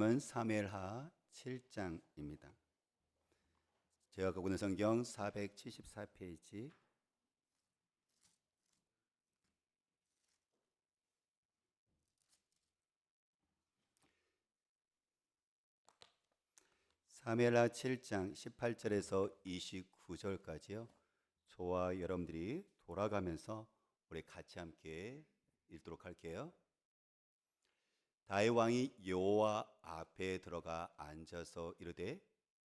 말씀은 사무엘하 7장입니다. 제가 갖고 있는 성경 474페이지. 사무엘하 7장 18절에서 29절까지요. 저와 여러분들이 돌아가면서 우리 같이 함께 읽도록 할게요. 다윗 왕이 여호와 앞에 들어가 앉아서 이르되,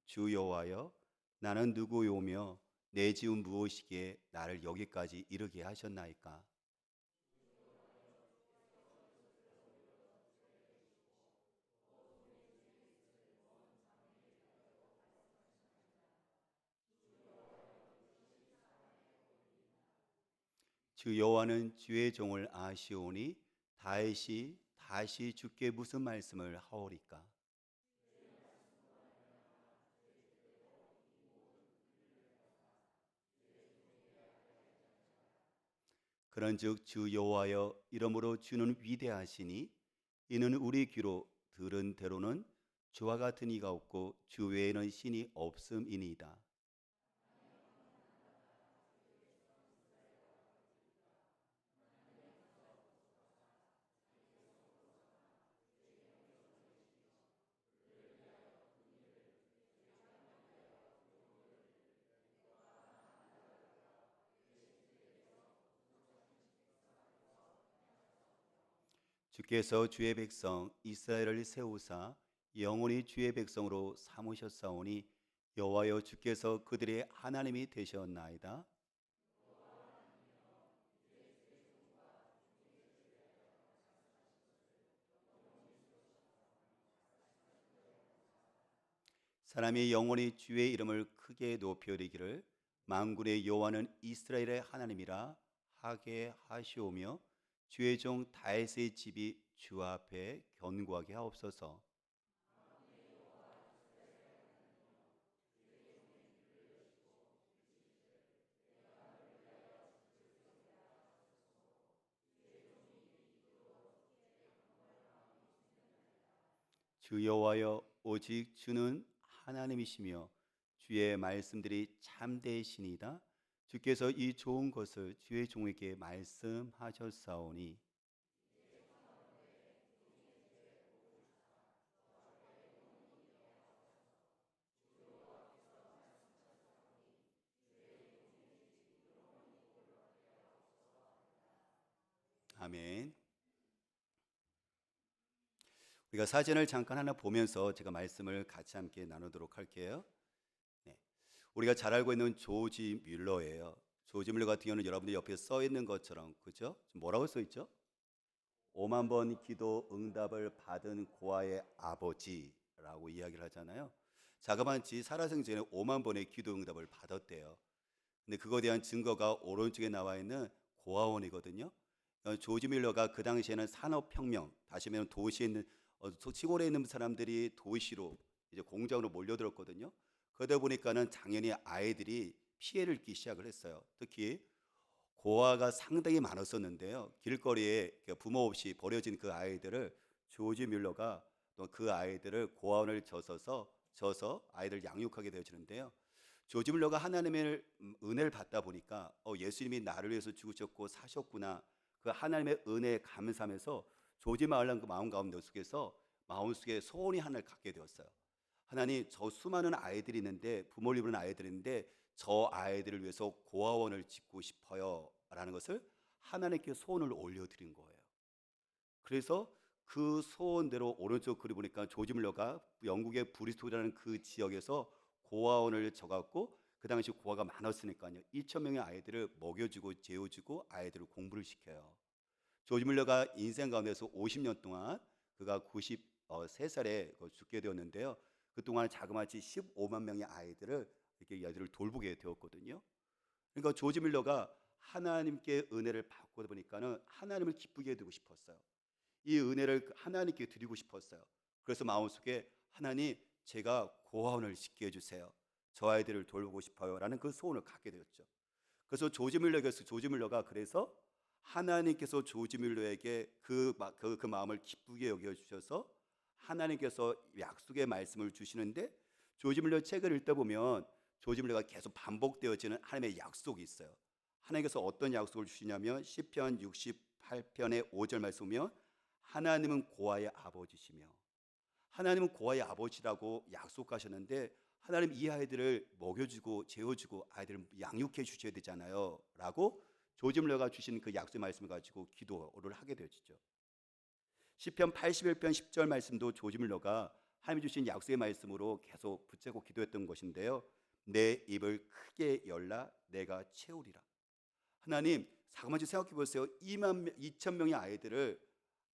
주 여호와여, 나는 누구요며 내 지은 무엇이기에 나를 여기까지 이르게 하셨나이까? 주 여호와는 주의 종을 아시오니 다윗이 다시 주께 무슨 말씀을 하오리까? 그런즉 주 여호와여, 이러므로 주는 위대하시니 이는 우리 귀로 들은 대로는 주와 같은 이가 없고 주 외에는 신이 없음이니이다. 주께서 주의 백성 이스라엘을 세우사 영원히 주의 백성으로 삼으셨사오니 여호와여, 주께서 그들의 하나님이 되셨나이다. 사람이 영원히 주의 이름을 크게 높여 이르기를 만군의 여호와는 이스라엘의 하나님이라 하게 하시오며 주의 종 다윗의 집이 주 앞에 견고하게 하옵소서. 주 여호와여, 오직 주는 하나님이시며 주의 말씀들이 참되시니이다. 주께서 이 좋은 것을 주의 종에게 말씀하셨사오니. 아멘. 우리가 사진을 잠깐 하나 보면서 제가 말씀을 같이 함께 나누도록 할게요. 네. 우리가 잘 알고 있는 조지 뮬러예요. 조지 뮬러 같은 경우는 여러분들 옆에 써 있는 것처럼, 그죠? 뭐라고 써 있죠? 5만 번 기도 응답을 받은 고아의 아버지라고 이야기를 하잖아요. 자그마치 살아생전에 5만 번의 기도 응답을 받았대요. 근데 그거에 대한 증거가 오른쪽에 나와 있는 고아원이거든요. 조지 밀러가 그 당시에는 산업혁명, 다시 말하면 도시에 있는 시골에 있는 사람들이 도시로 이제 공장으로 몰려들었거든요. 그러다 보니까는 당연히 아이들이 피해를 입기 시작을 했어요. 특히 고아가 상당히 많았었는데요. 길거리에 부모 없이 버려진 그 아이들을 조지 밀러가 또 그 아이들을 고아원을 져서 아이들 양육하게 되어지는데요. 조지 밀러가 하나님의 은혜를 받다 보니까 예수님이 나를 위해서 죽으셨고 사셨구나, 그 하나님의 은혜에 감사하면서 조지 마을란 그 마음 가운데 속에서 마음속에 소원이 하나를 갖게 되었어요. 하나님, 저 수많은 아이들이 있는데, 부모를 입는 아이들이 있는데 저 아이들을 위해서 고아원을 짓고 싶어요 라는 것을 하나님께 소원을 올려드린 거예요. 그래서 그 소원대로 오른쪽 그리 보니까 조지 밀러가 영국의 브리스톨이라는 그 지역에서 고아원을 져갖고, 그 당시 고아가 많았으니까요, 2천 명의 아이들을 먹여주고 재워주고 아이들을 공부를 시켜요. 조지 밀러가 인생 가운데서 50년 동안, 그가 93살에 죽게 되었는데요, 그동안 자그마치 15만 명의 아이들을 이렇게 아이들을 돌보게 되었거든요. 그러니까 조지 밀러가 하나님께 은혜를 받고 보니까는 하나님을 기쁘게 해두고 싶었어요. 이 은혜를 하나님께 드리고 싶었어요. 그래서 마음속에 하나님, 제가 고아원을 짓게 해주세요. 저 아이들을 돌보고 싶어요 라는 그 소원을 갖게 되었죠. 그래서 조지 밀러가 그래서 하나님께서 조지 밀러에게 그 마음을 기쁘게 여겨주셔서 하나님께서 약속의 말씀을 주시는데 조지 밀러 책을 읽다 보면 조지 밀러가 계속 반복되어지는 하나님의 약속이 있어요. 하나님께서 어떤 약속을 주시냐면 시편 68편의 5절 말씀 보면 하나님은 고아의 아버지시며 하나님은 고아의 아버지라고 약속하셨는데 하나님 이 아이들을 먹여주고 재워주고 아이들을 양육해 주셔야 되잖아요 라고 조지 밀러가 주신 그 약속의 말씀을 가지고 기도를 하게 되어지죠. 시편 81편 10절 말씀도 조지 밀러가 하나님이 주신 약속의 말씀으로 계속 붙잡고 기도했던 것인데요. 내 입을 크게 열라 내가 채우리라. 하나님, 잠깐만 좀 생각해 보세요. 2천 명의 아이들을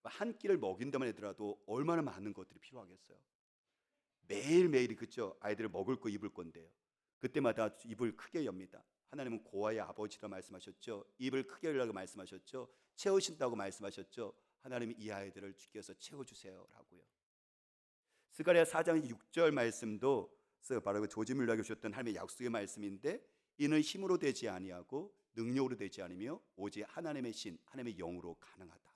한 끼를 먹인다만 하더라도 얼마나 많은 것들이 필요하겠어요. 매일매일이 그죠? 아이들을 먹을 거 입을 건데요. 그때마다 입을 크게 엽니다. 하나님은 고아의 아버지라 말씀하셨죠. 입을 크게 열라고 말씀하셨죠. 채우신다고 말씀하셨죠. 하나님이 이 아이들을 주께서 채워주세요 라고요. 스가랴 4장 6절 말씀도 바로 그 조지 밀러가 주셨던 하나님의 약속의 말씀인데 이는 힘으로 되지 아니하고 능력으로 되지 않으며 오직 하나님의 신 하나님의 영으로 가능하다.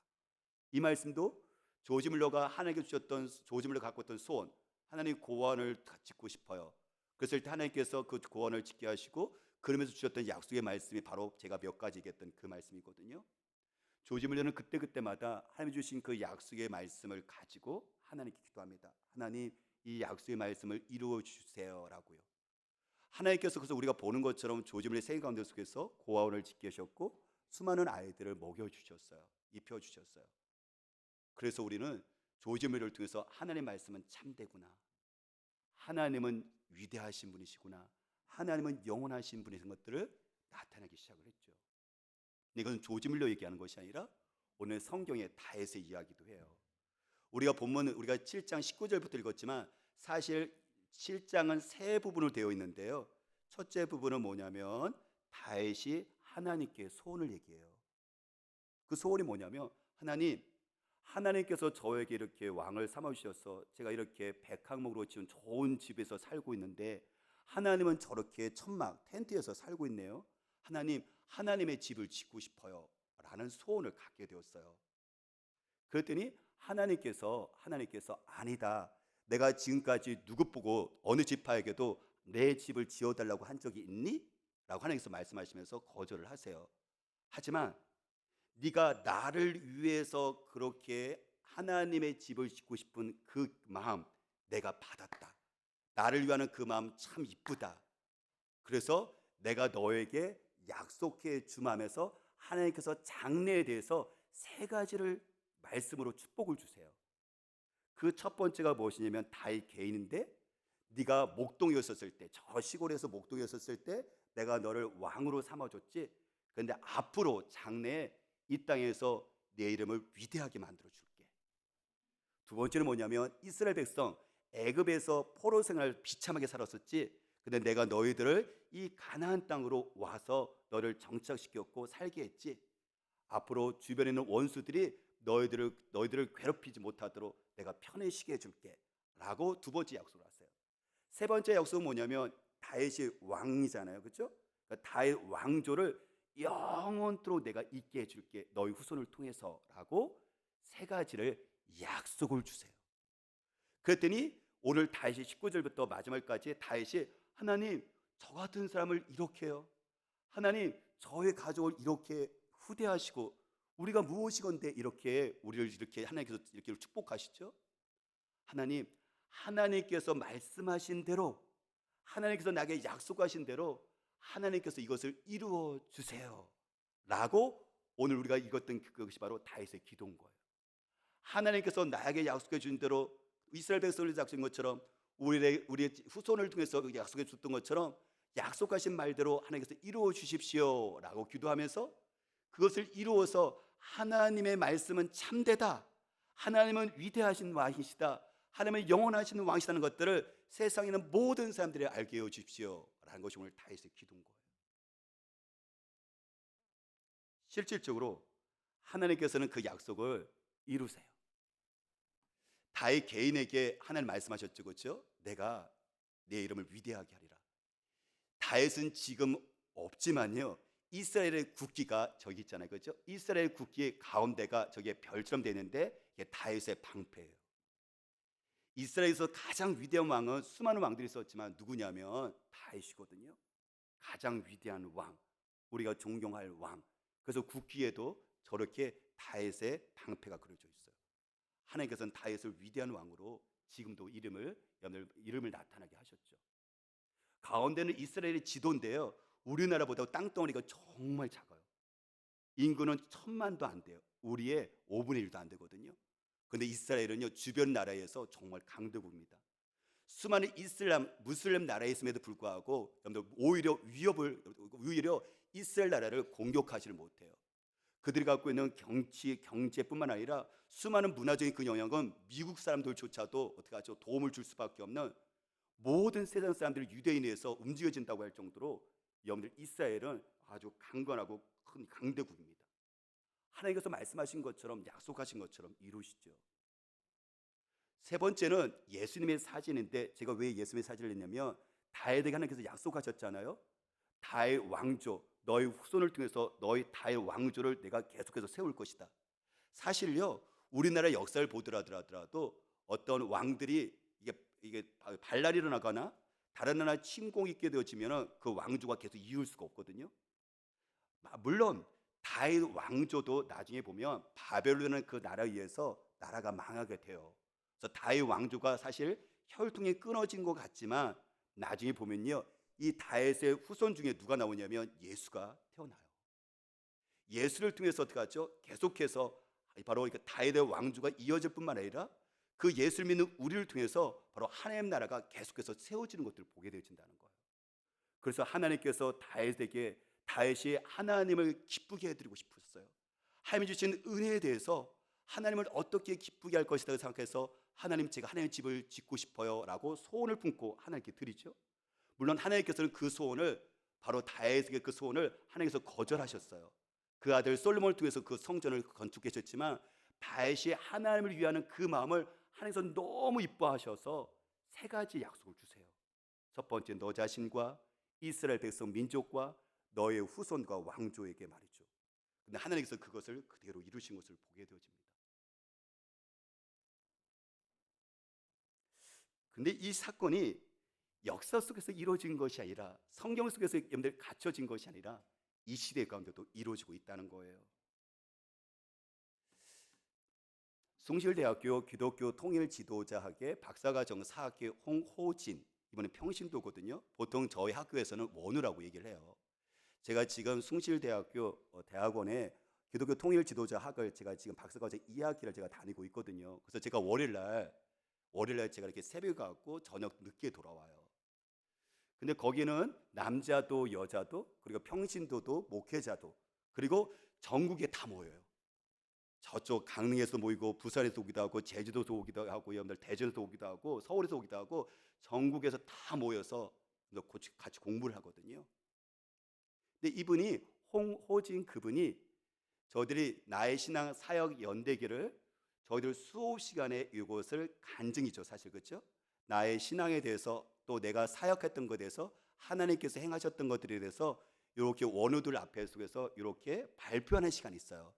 이 말씀도 조지 밀러가 하나님께 주셨던 조지 밀러가 갖고 있던 소원 하나님 고원을 짓고 싶어요. 그랬을 때 하나님께서 그 고원을 짓게 하시고 그러면서 주셨던 약속의 말씀이 바로 제가 몇 가지 얘기했던 그 말씀이거든요. 조지 밀러는 그때마다 하나님이 주신 그 약속의 말씀을 가지고 하나님께 기도합니다. 하나님 이 약속의 말씀을 이루어 주세요 라고요. 하나님께서 그래서 우리가 보는 것처럼 조지 밀러의 생애 가운데 속에서 고아원을 짓게 하셨고 수많은 아이들을 먹여주셨어요. 입혀주셨어요. 그래서 우리는 조지 밀러를 통해서 하나님의 말씀은 참되구나, 하나님은 위대하신 분이시구나, 하나님은 영원하신 분이신 것들을 나타내기 시작을 했죠. 이건 조지 밀러 얘기하는 것이 아니라 오늘 성경의 다윗의 이야기도 해요. 우리가 본문 우리가 7장 19절부터 읽었지만 사실 7장은 세 부분으로 되어 있는데요. 첫째 부분은 뭐냐면 다윗이 하나님께 소원을 얘기해요. 그 소원이 뭐냐면 하나님께서 저에게 이렇게 왕을 삼아 주셔서 제가 이렇게 백항목으로 지은 좋은 집에서 살고 있는데 하나님은 저렇게 천막 텐트에서 살고 있네요. 하나님의 집을 짓고 싶어요 라는 소원을 갖게 되었어요. 그랬더니 하나님께서 아니다, 내가 지금까지 누구 보고 어느 지파에게도 내 집을 지어달라고 한 적이 있니? 라고 하나님께서 말씀하시면서 거절을 하세요. 하지만 네가 나를 위해서 그렇게 하나님의 집을 짓고 싶은 그 마음 내가 받았다. 나를 위하는 그 마음 참 이쁘다. 그래서 내가 너에게 약속해 줌하면서 하나님께서 장래에 대해서 세 가지를 말씀으로 축복을 주세요. 그 첫 번째가 무엇이냐면 다윗 개인인데 네가 목동이었을 때, 저 시골에서 목동이었을 때 내가 너를 왕으로 삼아줬지. 그런데 앞으로 장래에 이 땅에서 내 이름을 위대하게 만들어 줄게. 두 번째는 뭐냐면 이스라엘 백성 애굽에서 포로 생활 비참하게 살았었지. 근데 내가 너희들을 이 가나안 땅으로 와서 너를 정착시켰고 살게 했지. 앞으로 주변에 있는 원수들이 너희들을 괴롭히지 못하도록 내가 편해지게 해줄게 라고 두 번째 약속을 하세요. 세 번째 약속은 뭐냐면 다윗이 왕이잖아요, 그렇죠? 그러니까 다윗 왕조를 영원토록 내가 있게 해줄게 너희 후손을 통해서 라고 세 가지를 약속을 주세요. 그랬더니 오늘 다윗이 19절부터 마지막까지 다윗이 하나님 저 같은 사람을 이렇게요, 하나님 저의 가족을 이렇게 후대하시고 우리가 무엇이건데 이렇게 우리를 이렇게 하나님께서 이렇게 축복하시죠? 하나님께서 말씀하신 대로, 하나님께서 나에게 약속하신 대로 하나님께서 이것을 이루어 주세요 라고 오늘 우리가 읽었던 그것이 바로 다윗의 기도인 거예요. 하나님께서 나에게 약속해 준 대로 이스라엘 백성을 약속한 것처럼 우리의 후손을 통해서 약속해 줬던 것처럼 약속하신 말대로 하나님께서 이루어 주십시오 라고 기도하면서 그것을 이루어서 하나님의 말씀은 참되다, 하나님은 위대하신 왕이시다, 하나님은 영원하신 왕이시다는 것들을 세상에 있는 모든 사람들이 알게 해 주십시오 라는 것이 오늘 다윗의 기도인 거예요. 실질적으로 하나님께서는 그 약속을 이루세요. 다윗 개인에게 하나님 말씀하셨죠, 그렇죠? 내가 내 이름을 위대하게 하리라. 다윗은 지금 없지만요, 이스라엘의 국기가 저기 있잖아요, 그렇죠? 이스라엘 국기의 가운데가 저게 별처럼 되는데 이게 다윗의 방패예요. 이스라엘에서 가장 위대한 왕은 수많은 왕들이 있었지만 누구냐면 다윗이거든요. 가장 위대한 왕, 우리가 존경할 왕. 그래서 국기에도 저렇게 다윗의 방패가 그려져 있어요. 하나님께서는 다윗을 위대한 왕으로 지금도 이름을 나타나게 하셨죠. 가운데는 이스라엘의 지도인데요, 우리나라보다 땅덩어리가 정말 작아요. 인구는 1,000만도 안 돼요. 우리의 5분의 1도 안 되거든요. 그런데 이스라엘은요, 주변 나라에서 정말 강대국입니다. 수많은 무슬림 나라에 있음에도 불구하고 오히려 이스라엘 나라를 공격하지를 못해요. 그들이 갖고 있는 경제뿐만 아니라 수많은 문화적인 그 영향은 미국 사람들조차도 어떻게 하죠? 도움을 줄 수밖에 없는, 모든 세상 사람들이 유대인에서 움직여진다고 할 정도로 여러분들 이스라엘은 아주 강건하고 큰 강대국입니다. 하나님께서 말씀하신 것처럼, 약속하신 것처럼 이루시죠. 세 번째는 예수님의 사진인데, 제가 왜 예수님의 사진을 냈냐면 다윗에게 하나님께서 약속하셨잖아요. 다윗 왕조, 너희 후손을 통해서 너희 다윗 왕조를 내가 계속해서 세울 것이다. 사실요, 우리나라 역사를 보더라도 어떤 왕들이 이게 반란이 일어나거나 다른 나라 침공이 있게 되어지면 그 왕조가 계속 이을 수가 없거든요. 물론 다윗 왕조도 나중에 보면 바벨론이라는 그 나라에 의해서 나라가 망하게 돼요. 그래서 다윗 왕조가 사실 혈통이 끊어진 것 같지만 나중에 보면요, 이 다윗의 후손 중에 누가 나오냐면 예수가 태어나요. 예수를 통해서 어떻게 하죠? 계속해서 바로 다윗의 왕조가 이어질 뿐만 아니라 그 예수를 믿는 우리를 통해서 바로 하나님 나라가 계속해서 세워지는 것들을 보게 되어진다는 거예요. 그래서 하나님께서 다윗이 하나님을 기쁘게 해드리고 싶으셨어요. 하나님이 주신 은혜에 대해서 하나님을 어떻게 기쁘게 할 것이다 생각해서 하나님, 제가 하나님의 집을 짓고 싶어요 라고 소원을 품고 하나님께 드리죠. 물론 하나님께서는 그 소원을, 바로 다윗에게 그 소원을 하나님께서 거절하셨어요. 그 아들 솔로몬을 통해서 그 성전을 건축하셨지만 다윗이 하나님을 위하는 그 마음을 하나님께서 너무 이뻐하셔서 세 가지 약속을 주세요. 첫 번째, 너 자신과 이스라엘 백성 민족과 너의 후손과 왕조에게 말이죠. 근데 하나님께서 그것을 그대로 이루신 것을 보게 되어집니다. 근데 이 사건이 역사 속에서 이루어진 것이 아니라, 성경 속에서 여러분들 갖춰진 것이 아니라 이 시대 가운데도 이루어지고 있다는 거예요. 숭실대학교 기독교 통일 지도자학의 박사과정 4학기 홍호진, 이번에 평신도거든요. 보통 저희 학교에서는 원우라고 얘기를 해요. 제가 지금 숭실대학교 대학원에 기독교 통일 지도자학을 제가 지금 박사과정 2학기를 제가 다니고 있거든요. 그래서 제가 월요일날 제가 이렇게 새벽에 가고 저녁 늦게 돌아와요. 근데 거기는 남자도 여자도, 그리고 평신도도 목회자도, 그리고 전국에 다 모여요. 저쪽 강릉에서 모이고 부산에서 오기도 하고 제주도에서 오기도 하고 여러분들 대전에서 오기도 하고 서울에서 오기도 하고 전국에서 다 모여서 같이 공부를 하거든요. 근데 이분이 홍호진 그분이 저희들이 나의 신앙 사역 연대기를 저희들 수업 시간에 이것을 간증이죠, 사실. 그렇죠? 나의 신앙에 대해서, 또 내가 사역했던 것에 대해서, 하나님께서 행하셨던 것들에 대해서 이렇게 원우들 앞에 속에서 이렇게 발표하는 시간이 있어요.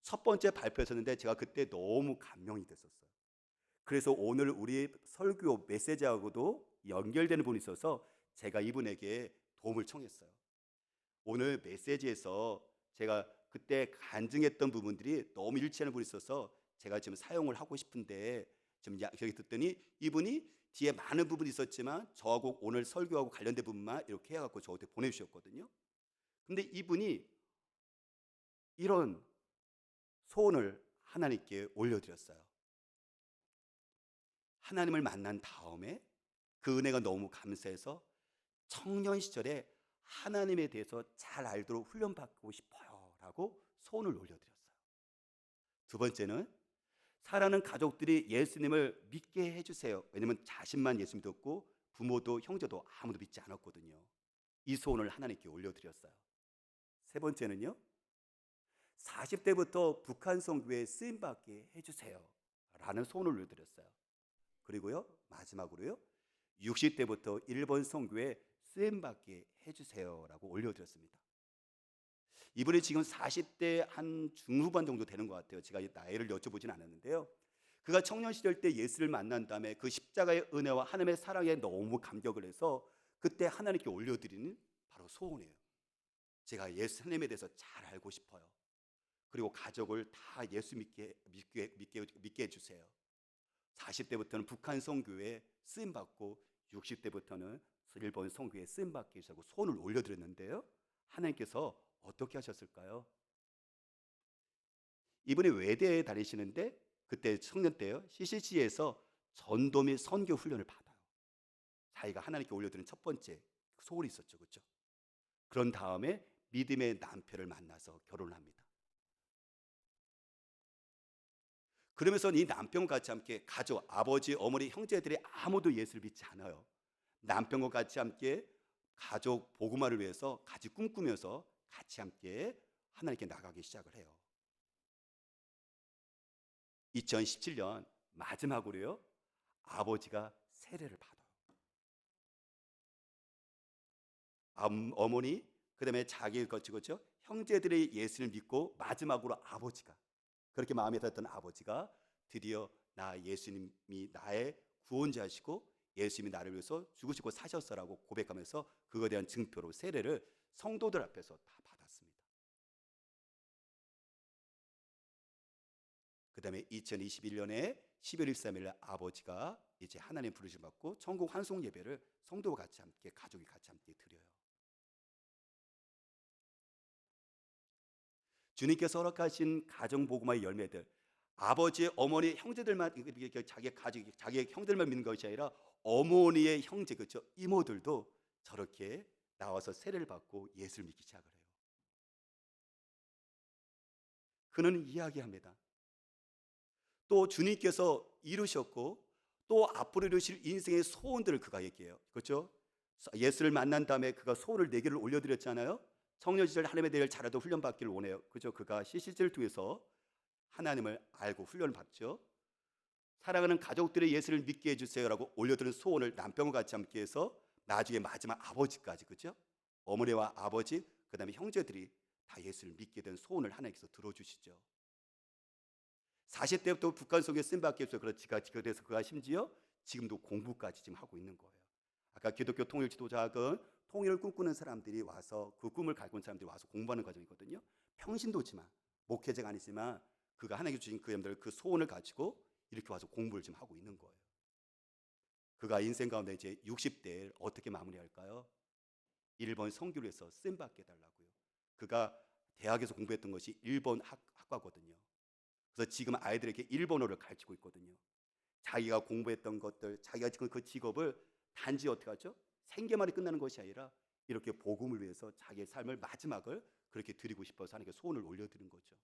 첫 번째 발표했었는데 제가 그때 너무 감명이 됐었어요. 그래서 오늘 우리 설교 메시지하고도 연결되는 분이 있어서 제가 이분에게 도움을 청했어요. 오늘 메시지에서 제가 그때 간증했던 부분들이 너무 일치하는 분이 있어서 제가 지금 사용을 하고 싶은데, 지금 여기 듣더니 이분이 뒤에 많은 부분이 있었지만 저하고 오늘 설교하고 관련된 부분만 이렇게 해갖고 저한테 보내주셨거든요. 근데 이분이 이런 소원을 하나님께 올려드렸어요. 하나님을 만난 다음에 그 은혜가 너무 감사해서 청년 시절에 하나님에 대해서 잘 알도록 훈련받고 싶어요 라고 소원을 올려드렸어요. 두 번째는 사랑하는 가족들이 예수님을 믿게 해주세요. 왜냐하면 자신만 예수 믿었고 부모도 형제도 아무도 믿지 않았거든요. 이 소원을 하나님께 올려드렸어요. 세 번째는요, 40대부터 북한 선교에 쓰임받게 해주세요 라는 소원을 올려드렸어요. 그리고요, 마지막으로요, 60대부터 일본 선교에 쓰임받게 해주세요 라고 올려드렸습니다. 이분이 지금 40대 한 중후반 정도 되는 것 같아요. 제가 나이를 여쭤보진 않았는데요. 그가 청년 시절 때 예수를 만난 다음에 그 십자가의 은혜와 하나님의 사랑에 너무 감격을 해서 그때 하나님께 올려드리는 바로 소원이에요. 제가 예수 하나님에 대해서 잘 알고 싶어요. 그리고 가족을 다 예수 믿게 해주세요. 40대부터는 북한 선교회에 쓰임받고 60대부터는 일본 선교회에 쓰임받게 해주고 소원을 올려드렸는데요. 하나님께서 어떻게 하셨을까요? 이분이 외대에 다니시는데 그때 청년 때요. CCC에서 전도 및 선교 훈련을 받아요. 자기가 하나님께 올려드린 첫 번째 소원이 있었죠. 그렇죠? 그런 다음에 믿음의 남편을 만나서 결혼을 합니다. 그러면서 이 남편과 같이 함께 가족, 아버지, 어머니, 형제들이 아무도 예수를 믿지 않아요. 남편과 같이 함께 가족 복음화를 위해서 같이 꿈꾸면서 같이 함께 하나님께 나가기 시작을 해요. 2017년 마지막으로요. 아버지가 세례를 받아요. 어머니, 그다음에 자기 거치고죠. 형제들의 예수를 믿고 마지막으로 아버지가 그렇게 마음에 들었던 아버지가 드디어 나 예수님이 나의 구원자시고 예수님이 나를 위해서 죽으시고 사셨어라고 고백하면서 그거에 대한 증표로 세례를 성도들 앞에서 다 받았습니다. 그 다음에 2021년에 12월 13일 아버지가 이제 하나님 부르심 받고 천국 환송 예배를 성도와 같이 함께 가족이 같이 함께 드려요. 주님께서 허락하신 가정 복음화의 열매들, 아버지, 어머니, 형제들만 자기의 형들만 믿는 것이 아니라 어머니의 형제, 그렇죠? 이모들도 저렇게 나와서 세례를 받고 예수를 믿기 시작을 해요. 그는 이야기합니다. 또 주님께서 이루셨고 또 앞으로 이루실 인생의 소원들을 그가 얘기해요. 그렇죠? 예수를 만난 다음에 그가 소원을 4개를 올려드렸잖아요. 청년 시절 하나님에 대해 잘하도 훈련받기를 원해요. 그죠? 그가 CCC를 통해서 하나님을 알고 훈련을 받죠. 사랑하는 가족들의 예수를 믿게 해주세요라고 올려드린 소원을 남편과 같이 함께 해서 나중에 마지막 아버지까지, 그죠? 어머니와 아버지, 그 다음에 형제들이 다 예수를 믿게 된 소원을 하나님께서 들어주시죠. 40대부터 북한 속에 쓰임받게 해서 그래서 그가 심지어 지금도 공부까지 지금 하고 있는 거예요. 아까 기독교 통일 지도자학은 통일을 꿈꾸는 사람들이 와서 그 꿈을 갖고 있는 사람들이 와서 공부하는 과정이거든요. 평신도지만 목회자가 아니지만 그가 하나님께 주신 그 소원을 가지고 이렇게 와서 공부를 지금 하고 있는 거예요. 그가 인생 가운데 이제 60대를 어떻게 마무리할까요? 일본 선교를 해서 쓰임받게 해달라고요. 그가 대학에서 공부했던 것이 일본 학과거든요. 그래서 지금 아이들에게 일본어를 가르치고 있거든요. 자기가 공부했던 것들, 자기가 지금 그 직업을 단지 어떻게 하죠? 생계만이 끝나는 것이 아니라 이렇게 복음을 위해서 자기의 삶을 마지막을 그렇게 드리고 싶어서 하나님께 소원을 올려드린 거죠.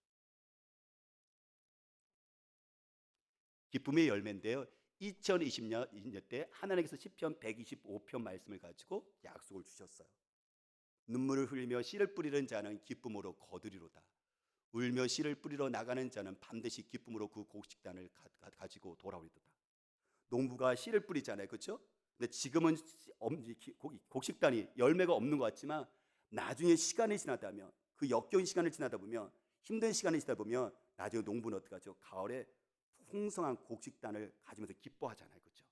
기쁨의 열매인데요. 2020년 때 하나님께서 시편 125편 말씀을 가지고 약속을 주셨어요. 눈물을 흘리며 씨를 뿌리는 자는 기쁨으로 거두리로다. 울며 씨를 뿌리러 나가는 자는 반드시 기쁨으로 그 곡식단을 가지고 돌아오리로다. 농부가 씨를 뿌리잖아요, 그렇죠? 근데 지금은 곡식단이 열매가 없는 것 같지만 나중에 시간이 지나다면 그 역겨운 시간을 지나다 보면 힘든 시간이 지나다 보면 나중에 농부는 어떻게 하죠? 가을에 풍성한 곡식단을 가지면서 기뻐하잖아요, 그렇죠?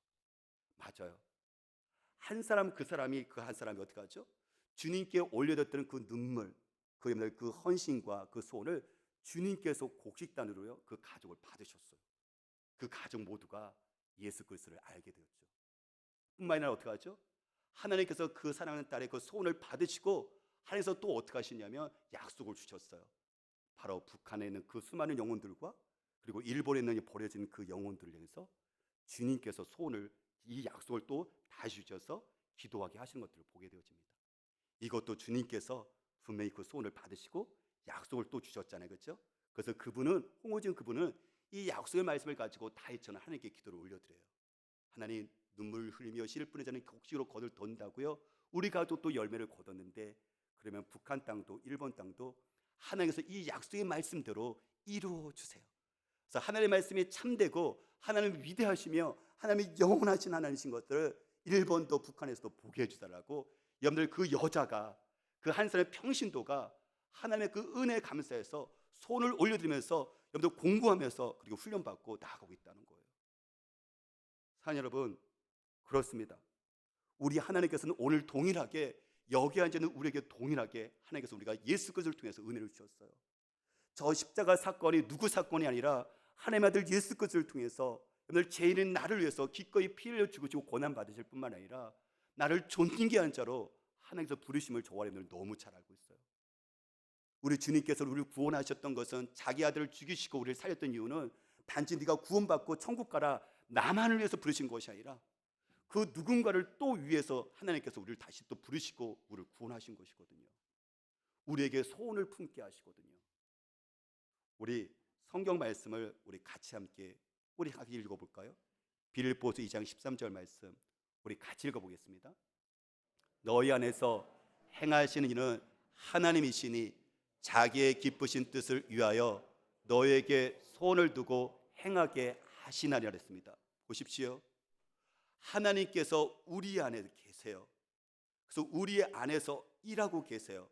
맞아요. 한 사람이 어떻게 하죠? 주님께 올려졌던 그 눈물, 그 헌신과 그 소원을 주님께서 곡식단으로요 그 가족을 받으셨어요. 그 가족 모두가 예수 그리스도를 알게 되었죠. 뿐만 아니라 어떻게 하죠? 하나님께서 그 사랑하는 딸의 그 소원을 받으시고 하나님께서 또 어떻게 하시냐면 약속을 주셨어요. 바로 북한에 있는 그 수많은 영혼들과 그리고 일본에 있는 버려진 그 영혼들을 향해서 주님께서 이 약속을 또 다시 주셔서 기도하게 하시는 것들을 보게 되어집니다. 이것도 주님께서 분명히 그 소원을 받으시고 약속을 또 주셨잖아요, 그렇죠? 그래서 홍오진 그분은 이 약속의 말씀을 가지고 다이처는 하나님께 기도를 올려드려요. 하나님, 눈물 흘리며 씨를 뿌리는 자는 곡식으로 거둘 돈다고요. 우리 가족도 열매를 거뒀는데 그러면 북한 땅도 일본 땅도 하나님께서 이 약속의 말씀대로 이루어 주세요. 그래서 하나님의 말씀이 참되고 하나님이 위대하시며 하나님이 영원하신 하나님이신 것들을 일본도 북한에서도 보게 해주달라고 여러분들 그 여자가 그 한 사람의 평신도가 하나님의 그 은혜에 감사해서 손을 올려드리면서 여러분들 공부하면서 그리고 훈련받고 나아가고 있다는 거예요. 사랑하는 여러분, 그렇습니다. 우리 하나님께서는 오늘 동일하게 여기 앉아있는 우리에게 동일하게 하나님께서 우리가 예수 그리스도를 통해서 은혜를 주셨어요. 저 십자가 사건이 누구 사건이 아니라 하나님의 아들 예수 그리스도를 통해서 오늘 죄인인 나를 위해서 기꺼이 피 흘려 죽으시고 고난 받으실 뿐만 아니라 나를 존귀한 자로 하나님께서 부르심을 저와 여러분들 너무 잘 알고 있어요. 우리 주님께서 우리를 구원하셨던 것은 자기 아들을 죽이시고 우리를 살렸던 이유는 단지 네가 구원받고 천국 가라 나만을 위해서 부르신 것이 아니라 그 누군가를 또 위해서 하나님께서 우리를 다시 또 부르시고 우리를 구원하신 것이거든요. 우리에게 소원을 품게 하시거든요. 우리 성경 말씀을 우리 같이 함께 우리 같이 읽어볼까요? 빌립보서 2장 13절 말씀 우리 같이 읽어보겠습니다. 너희 안에서 행하시는 이는 하나님이시니 자기의 기쁘신 뜻을 위하여 너에게 소원을 두고 행하게 하시나니라 했습니다. 보십시오. 하나님께서 우리 안에 계세요. 그래서 우리 안에서 일하고 계세요.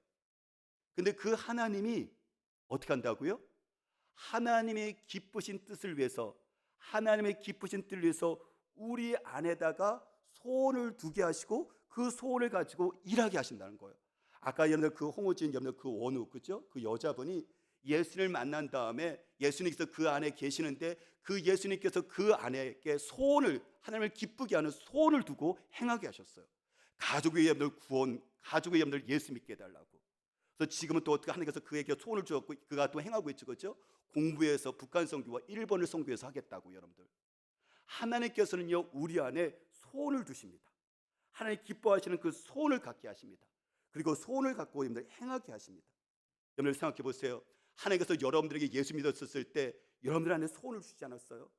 근데 그 하나님이 어떻게 한다고요? 하나님의 기쁘신 뜻을 위해서 하나님의 기쁘신 뜻을 위해서 우리 안에다가 소원을 두게 하시고 그 소원을 가지고 일하게 하신다는 거예요. 아까 여러분들 그 홍호진 여러분들 그 원우 그죠? 그 여자분이 예수님을 만난 다음에 예수님께서 그 안에 계시는데 그 예수님께서 그 안에게 소원을 하나님을 기쁘게 하는 소원을 두고 행하게 하셨어요. 가족의 여러분들 구원, 가족의 여러분들 예수 믿게 해달라고. 그래서 지금은 또 어떻게 하나님께서 그에게 소원을 주었고 그가 또 행하고 있죠, 그렇죠? 공부해서 북한 선교와 일본을 선교해서 하겠다고 여러분들. 하나님께서는요 우리 안에 소원을 두십니다. 하나님 기뻐하시는 그 소원을 갖게 하십니다. 그리고 소원을 갖고 여러분들 행하게 하십니다. 여러분들 생각해 보세요. 하나님께서 여러분들에게 예수 믿었을 때 여러분들 안에 소원을 주시지 않았어요?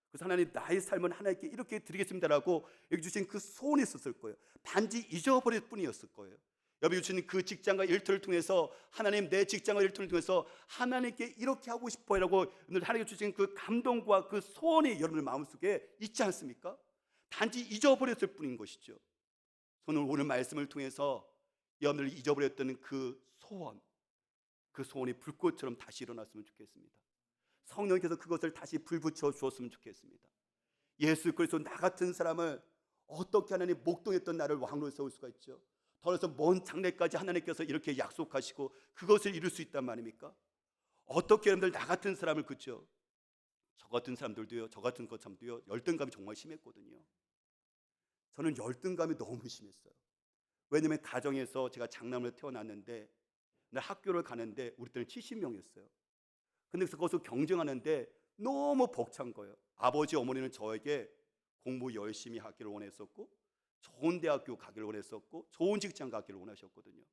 그래서 하나님 나의 삶은 하나님께 이렇게 드리겠습니다라고 여기 주신 그 소원이 있었을 거예요. 단지 잊어버릴 뿐이었을 거예요. 여러분 주신 그 직장과 일터를 통해서 하나님 내 직장과 일터를 통해서 하나님께 이렇게 하고 싶어요라고 하나님께 주신 그 감동과 그 소원이 여러분들 마음속에 있지 않습니까? 단지 잊어버렸을 뿐인 것이죠. 저는 오늘 말씀을 통해서 여러분들 잊어버렸던 그 소원이 불꽃처럼 다시 일어났으면 좋겠습니다. 성령께서 그것을 다시 불붙여 주었으면 좋겠습니다. 예수 그리스도 나 같은 사람을 어떻게 하나님 목동했던 나를 왕으로 세울 수가 있죠? 더해서 먼 장래까지 하나님께서 이렇게 약속하시고 그것을 이룰 수 있단 말입니까? 어떻게 여러분들 나 같은 사람을 그죠? 저 같은 사람들도요, 저 같은 것참도요 열등감이 정말 심했거든요. 저는 열등감이 너무 심했어요. 왜냐하면 가정에서 제가 장남으로 태어났는데 학교를 가는데 우리 때는 70명이었어요. 근데 그것을 경쟁하는데 너무 벅찬 거예요. 아버지 어머니는 저에게 공부 열심히 하기를 원했었고 좋은 대학교 가기를 원했었고 좋은 직장 가기를 원하셨거든요.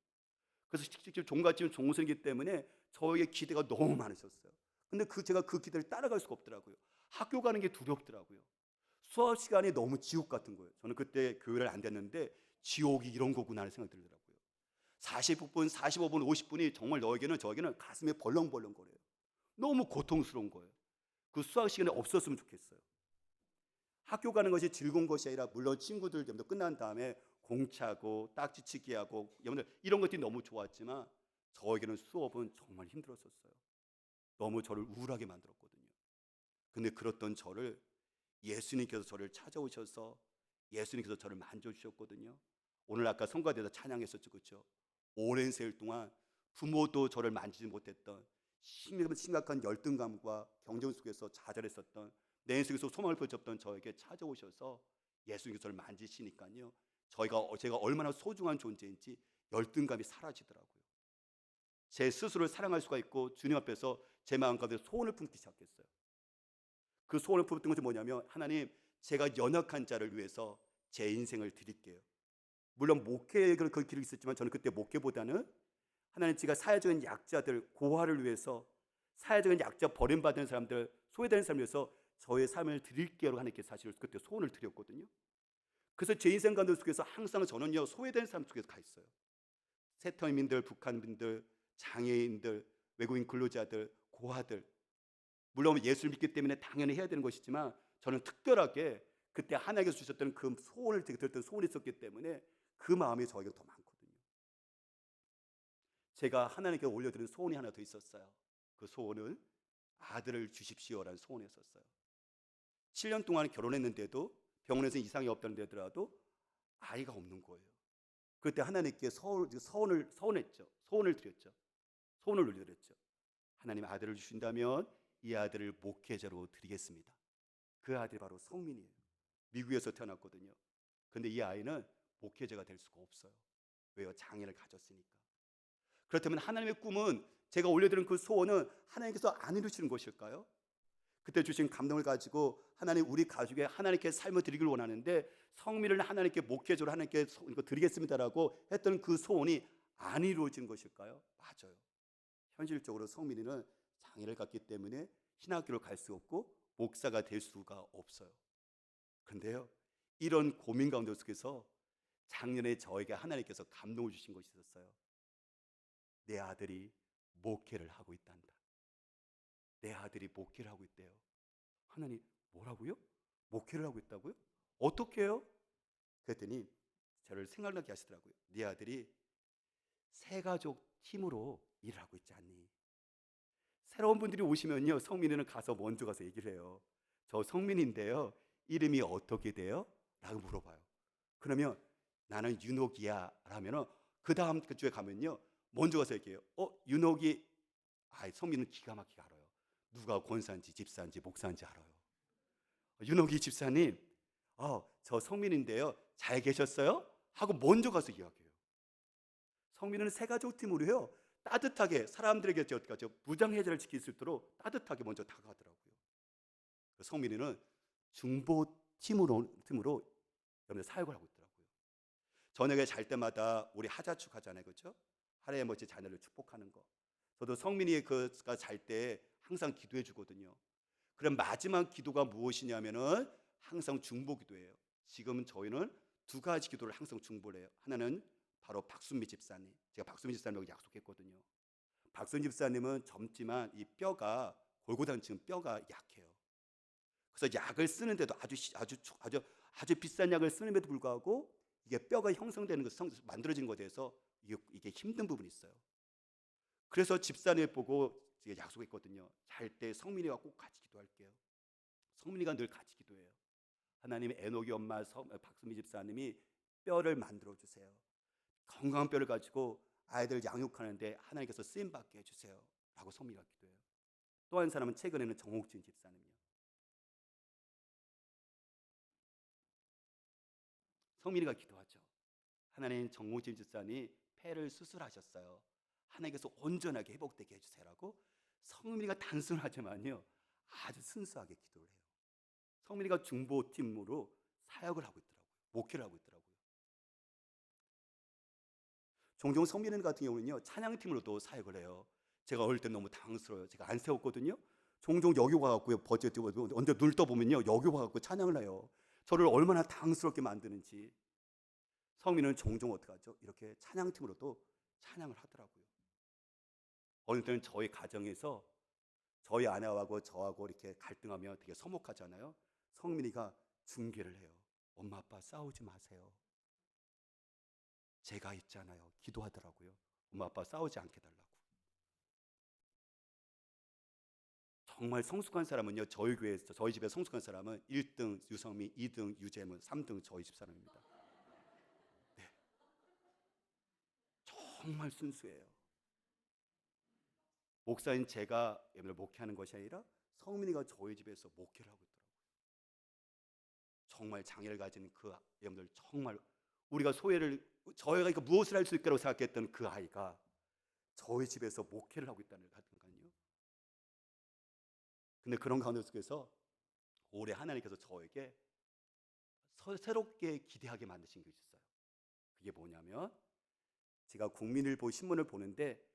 그래서 직접 종갓집 종생이기 때문에 저에게 기대가 너무 많으셨어요. 근데 제가 그 기대를 따라갈 수가 없더라고요. 학교 가는 게 두렵더라고요. 수업 시간이 너무 지옥 같은 거예요. 저는 그때 교회를 안 됐는데 지옥이 이런 거구나 하는 생각이 들더라고요. 40분, 45분, 50분이 정말 저에게는 가슴이 벌렁벌렁 거려요. 너무 고통스러운 거예요. 그 수학 시간이 없었으면 좋겠어요. 학교 가는 것이 즐거운 것이 아니라 물론 친구들 좀 더 끝난 다음에 공차고 딱지치기 하고 여러분들 이런 것들이 너무 좋았지만 저에게는 수업은 정말 힘들었었어요. 너무 저를 우울하게 만들었거든요. 근데 그랬던 저를 예수님께서 저를 찾아오셔서 예수님께서 저를 만져주셨거든요. 오늘 아까 성가대에서 찬양했었죠, 그렇죠? 오랜 세월 동안 부모도 저를 만지지 못했던 심각한 열등감과 경쟁 속에서 좌절했었던 내 인생에서 소망을 펼쳤던 저에게 찾아오셔서 예수님께서 저를 만지시니까요, 제가 얼마나 소중한 존재인지 열등감이 사라지더라고요. 제 스스로를 사랑할 수가 있고 주님 앞에서 제 마음 가운데 소원을 품기 시작했어요. 그 소원을 품었던 것이 뭐냐면 하나님 제가 연약한 자를 위해서 제 인생을 드릴게요. 물론 목회의 그 길이 있었지만 저는 그때 목회보다는 하나님 제가 사회적인 약자들 고아를 위해서 사회적인 약자 버림받은 사람들 소외되는 사람을 위해서 저의 삶을 드릴게요 하나님께 사실 그때 소원을 드렸거든요. 그래서 제 인생 가운데 속에서 항상 저는요 소외된 사람 속에서 가 있어요. 세터민들, 북한민들, 장애인들, 외국인 근로자들, 고아들 물론 예수를 믿기 때문에 당연히 해야 되는 것이지만 저는 특별하게 그때 하나님께서 주셨던 그 소원을 들었던 소원이 있었기 때문에 그 마음이 저에게 더 많거든요. 제가 하나님께 올려드린 소원이 하나 더 있었어요. 그 소원은 아들을 주십시오라는 소원이었어요. 7년 동안 결혼했는데도 병원에서 이상이 없다는 데더라도 아이가 없는 거예요. 그때 하나님께 서원했죠. 소원을 드렸죠. 소원을 올려드렸죠. 하나님 아들을 주신다면 이 아들을 목회자로 드리겠습니다. 그 아들이 바로 성민이에요. 미국에서 태어났거든요. 근데 이 아이는 목회자가 될 수가 없어요. 왜요? 장애를 가졌으니까. 그렇다면 하나님의 꿈은, 제가 올려드린 그 소원은 하나님께서 안 이루시는 것일까요? 그때 주신 감동을 가지고 하나님, 우리 가족에 하나님께 삶을 드리길 원하는데 성민을 하나님께 목회자로 하나님께 이거 드리겠습니다라고 했던 그 소원이 안 이루어진 것일까요? 맞아요. 현실적으로 성민이는 장애를 갖기 때문에 신학교를 갈 수 없고 목사가 될 수가 없어요. 그런데요, 이런 고민 가운데 속에서 작년에 저에게 하나님께서 감동을 주신 것이 있었어요. 내 아들이 목회를 하고 있단다. 내 아들이 목회를 하고 있대요. 하나님, 뭐라고요? 목회를 하고 있다고요? 어떻게 해요? 그랬더니 저를 생각나게 하시더라고요. 네 아들이 새가족 팀으로 일을 하고 있지 않니? 새로운 분들이 오시면요, 성민이는 먼저 가서 얘기를 해요. 저 성민인데요, 이름이 어떻게 돼요? 라고 물어봐요. 그러면 나는 윤옥이야 라면은 그 다음 그쪽에 가면요, 먼저 가서 얘기해요. 윤옥이. 성민은 기가 막히게 알아요. 누가 권사인지 집사인지 목사인지 알아요. 윤옥이 집사님, 저 성민인데요, 잘 계셨어요? 하고 먼저 가서 이야기해요. 성민은 새가족 팀으로요, 따뜻하게 사람들에게 어떻게 하죠? 무장해제를 지킬 수 있도록 따뜻하게 먼저 다가가더라고요. 성민이는 중보 팀으로 여러분들 사역을 하고 있더라고요. 저녁에 잘 때마다 우리 하자축 하잖아요, 그렇죠? 하나의 멋진 자녀를 축복하는 거. 저도 성민이 그가 잘 때 항상 기도해 주거든요. 그럼 마지막 기도가 무엇이냐면은 항상 중보 기도예요. 지금은 저희는 두 가지 기도를 항상 중보를 해요. 하나는 바로 박순미 집사님. 제가 박순미 집사님하고 약속했거든요. 박순미 집사님은 젊지만 이 뼈가, 골고단층 뼈가 약해요. 그래서 약을 쓰는데도 아주 비싼 약을 쓰는데도 불구하고 이게 뼈가 형성되는 것, 만들어진 것에 대해서 이게 힘든 부분이 있어요. 그래서 집사님 보고 제가 약속했거든요. 잘 때 성민이와 꼭 같이 기도할게요. 성민이가 늘 같이 기도해요. 하나님, 에녹이 엄마 박수미 집사님이 뼈를 만들어 주세요. 건강한 뼈를 가지고 아이들 양육하는데 하나님께서 쓰임 받게 해주세요 라고 성민이가 기도해요. 또 한 사람은 최근에는 정옥진 집사님이요. 성민이가 기도하죠. 하나님, 정옥진 집사님이 폐를 수술하셨어요. 하나님께서 온전하게 회복되게 해주세요라고 성민이가 단순하지만요, 아주 순수하게 기도를 해요. 성민이가 중보팀으로 사역을 하고 있더라고요. 목회를 하고 있더라고요. 종종 성민이 같은 경우는요, 찬양팀으로도 사역을 해요. 제가 어릴 때 너무 당황스러워요. 제가 안 세웠거든요. 종종 여기 와갖고요, 언제 눈 떠보면요, 여기 와갖고 찬양을 해요. 저를 얼마나 당황스럽게 만드는지. 성민은 종종 어떻게 하죠? 이렇게 찬양팀으로도 찬양을 하더라고요. 어느 때는 저희 가정에서 저희 아내하고 저하고 이렇게 갈등하면 되게 서먹하잖아요. 성민이가 중계를 해요. 엄마 아빠 싸우지 마세요. 제가 있잖아요. 기도하더라고요. 엄마 아빠 싸우지 않게 달라고. 정말 성숙한 사람은요, 저희 교회에서, 저희 집에 성숙한 사람은 1등 유성민, 2등 유재문, 3등 저희 집 사람입니다. 네. 정말 순수해요. 목사인 제가 목회하는 것이 아니라 성민이가 저희 집에서 목회를 하고 있더라고요. 정말 장애를 가진 그 여러분들, 정말 우리가 저희가 무엇을 할 수 있다고 생각했던 그 아이가 저희 집에서 목회를 하고 있다는 거거든요. 근데 그런 가운데 속에서 올해 하나님께서 저에게 새롭게 기대하게 만드신 게 있었어요. 그게 뭐냐면, 제가 국민일보 신문을 보는데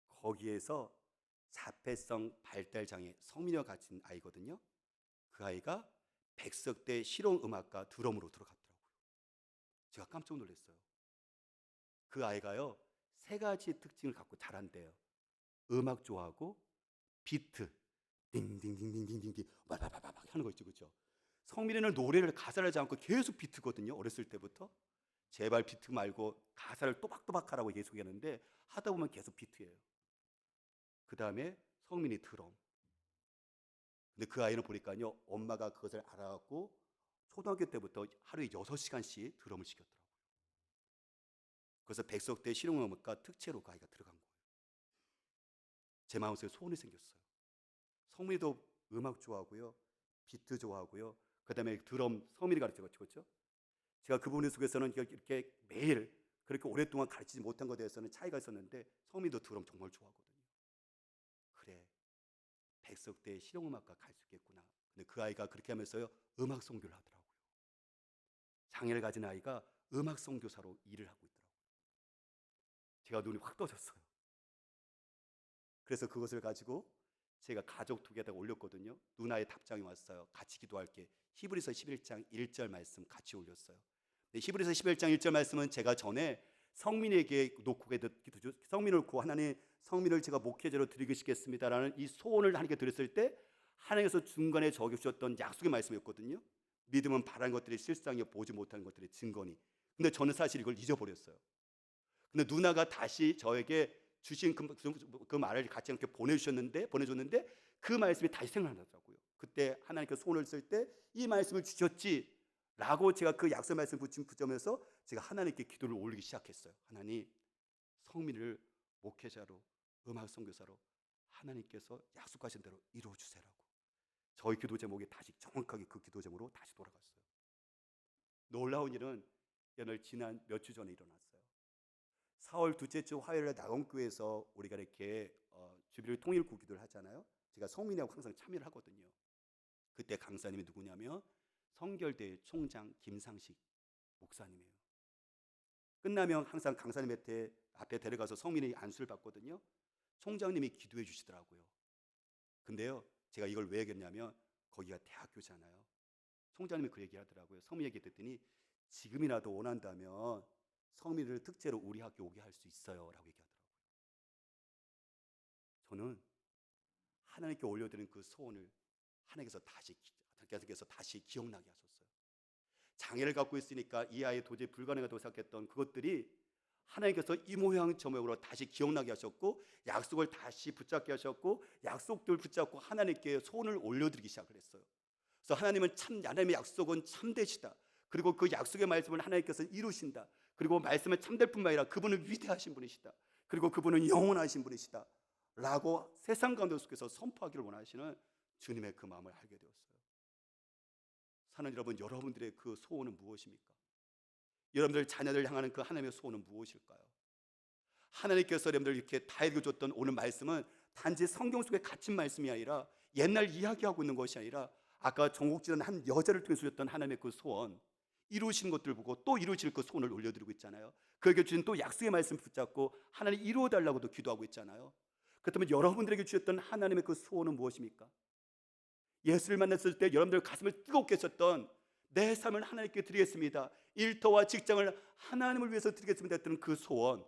거기에서 자폐성 발달장애 성민이와 같은 아이거든요. 그 아이가 백석대 실용음악과 드럼으로 들어갔더라고요. 제가 깜짝 놀랐어요. 그 아이가요, 세 가지 특징을 갖고 잘한대요. 음악 좋아하고, 비트, 딩딩딩딩딩딩 바바바박 하는 거 있죠, 그렇죠? 성민이는 노래를 가사를 하지 않고 계속 비트거든요. 어렸을 때부터 제발 비트 말고 가사를 또박또박 하라고 계속했는데 하다 보면 계속 비트예요. 그 다음에 성민이 드럼. 근데 그 아이는 보니까요, 엄마가 그것을 알아갖고 초등학교 때부터 하루에 6시간씩 드럼을 시켰더라고요. 그래서 백석대 실용음악과 특채로 그 아이가 들어간 거예요. 제 마음속에 소원이 생겼어요. 성민이도 음악 좋아하고요, 비트 좋아하고요, 그 다음에 드럼 성민이 가르쳐가지고, 그렇죠? 제가 그 부분 속에서는 이렇게 매일 그렇게 오랫동안 가르치지 못한 것에 대해서는 차이가 있었는데, 성민이도 드럼 정말 좋아하거든요. 그래, 백석대 실용음악과 갈 수 있겠구나. 근데 그 아이가 그렇게 하면서요, 음악 선교를 하더라고요. 장애를 가진 아이가 음악 선교사로 일을 하고 있더라고요. 제가 눈이 확 떠졌어요. 그래서 그것을 가지고 제가 가족 투게에다가 올렸거든요. 누나의 답장이 왔어요. 같이 기도할게. 히브리서 11장 1절 말씀 같이 올렸어요. 근데 히브리서 11장 1절 말씀은 제가 전에 성민에게 놓고 기도죠. 성민을 놓고 하나님, 성민을 제가 목회자로 드리고 싶겠습니다라는 이 소원을 하나님께 드렸을 때 하나님께서 중간에 적으셨던 약속의 말씀이었거든요. 믿음은 바란 것들이 실상이요 보지 못하는 것들의 증거니. 근데 저는 사실 이걸 잊어버렸어요. 근데 누나가 다시 저에게 주신 그 말을 같이 이렇게 보내줬는데 그 말씀이 다시 생각나더라고요. 그때 하나님께서 손을 쓸 때 이 말씀을 주셨지라고 제가 그 약속 말씀 붙인 그 점에서 제가 하나님께 기도를 올리기 시작했어요. 하나님, 성민을 목회자로, 음악 선교사로 하나님께서 약속하신 대로 이루어 주세요라고. 저희 기도 제목이 다시 정확하게 그 기도 제목으로 다시 돌아갔어요. 놀라운 일은 오늘 지난 몇 주 전에 일어났어요. 4월 둘째 주 화요일에 낙원교회에서 우리가 이렇게 주비를 통일 구기도를 하잖아요. 제가 성민이하고 항상 참여를 하거든요. 그때 강사님이 누구냐면 성결대 총장 김상식 목사님이에요. 끝나면 항상 강사님 앞에 데려가서 성민이 안수를 받거든요. 총장님이 기도해 주시더라고요. 근데요, 제가 이걸 왜 얘기했냐면 거기가 대학교잖아요. 총장님이 그 얘기 하더라고요. 성민 얘기 듣더니 지금이라도 원한다면 성민을 특제로 우리 학교 오게 할 수 있어요 라고 얘기하더라고요. 저는 하나님께 올려드린 그 소원을 하나님께서 다시 기억나게 하셨어요. 장애를 갖고 있으니까 이 아이 도저히 불가능하다고 생각했던 그것들이 하나님께서 이 모양 저 모양으로 다시 기억나게 하셨고, 약속을 다시 붙잡게 하셨고, 약속들 붙잡고 하나님께 소원을 올려드리기 시작을 했어요. 그래서 하나님의 약속은 참되시다. 그리고 그 약속의 말씀을 하나님께서 이루신다. 그리고 말씀은 참될 뿐만 아니라 그분은 위대하신 분이시다. 그리고 그분은 영원하신 분이시다 라고 세상 가운데 속에서 선포하기를 원하시는 주님의 그 마음을 알게 되었어요. 사는 여러분, 여러분들의 그 소원은 무엇입니까? 여러분들 자녀들 향하는 그 하나님의 소원은 무엇일까요? 하나님께서 여러분들 이렇게 다 읽어줬던 오늘 말씀은 단지 성경 속에 갇힌 말씀이 아니라 옛날 이야기하고 있는 것이 아니라 아까 정옥지는 한 여자를 통해서 주셨던 하나님의 그 소원, 이루신 것들 보고 또 이루실 그 소원을 올려드리고 있잖아요. 그에게 주신 또 약속의 말씀 붙잡고 하나님 이루어달라고도 기도하고 있잖아요. 그렇다면 여러분들에게 주셨던 하나님의 그 소원은 무엇입니까? 예수를 만났을 때 여러분들 가슴을 뜨겁게 했었던 내 삶을 하나님께 드리겠습니다, 일터와 직장을 하나님을 위해서 드리겠습니다 했던 그 소원,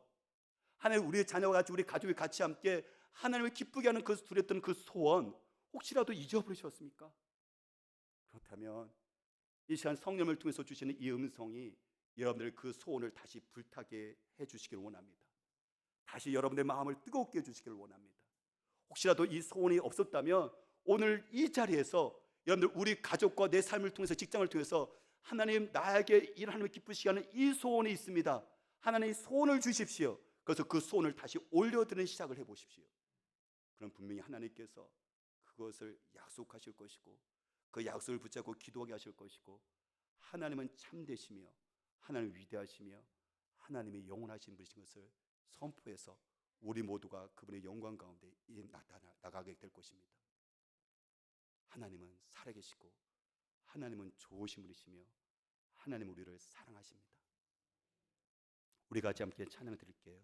하나님 우리의 자녀와 같이 우리 가족이 같이 함께 하나님을 기쁘게 하는 그 두렸던 그 소원 혹시라도 잊어버리셨습니까? 그렇다면 이 시간 성령을 통해서 주시는 이 음성이 여러분들 그 소원을 다시 불타게 해주시길 원합니다. 다시 여러분의 마음을 뜨겁게 해주시길 원합니다. 혹시라도 이 소원이 없었다면 오늘 이 자리에서 여러분들 우리 가족과 내 삶을 통해서 직장을 통해서 하나님 나에게 이 하나님을 기쁘시게 하는 이 소원이 있습니다, 하나님 소원을 주십시오. 그래서 그 소원을 다시 올려드리는 시작을 해보십시오. 그럼 분명히 하나님께서 그것을 약속하실 것이고 그 약속을 붙잡고 기도하게 하실 것이고, 하나님은 참되시며 하나님은 위대하시며 하나님이 영원하신 분이신 것을 선포해서 우리 모두가 그분의 영광 가운데 나가게 될 것입니다. 하나님은 살아계시고 하나님은 좋으신 분이시며 하나님은 우리를 사랑하십니다. 우리 같이 함께 찬양 드릴게요.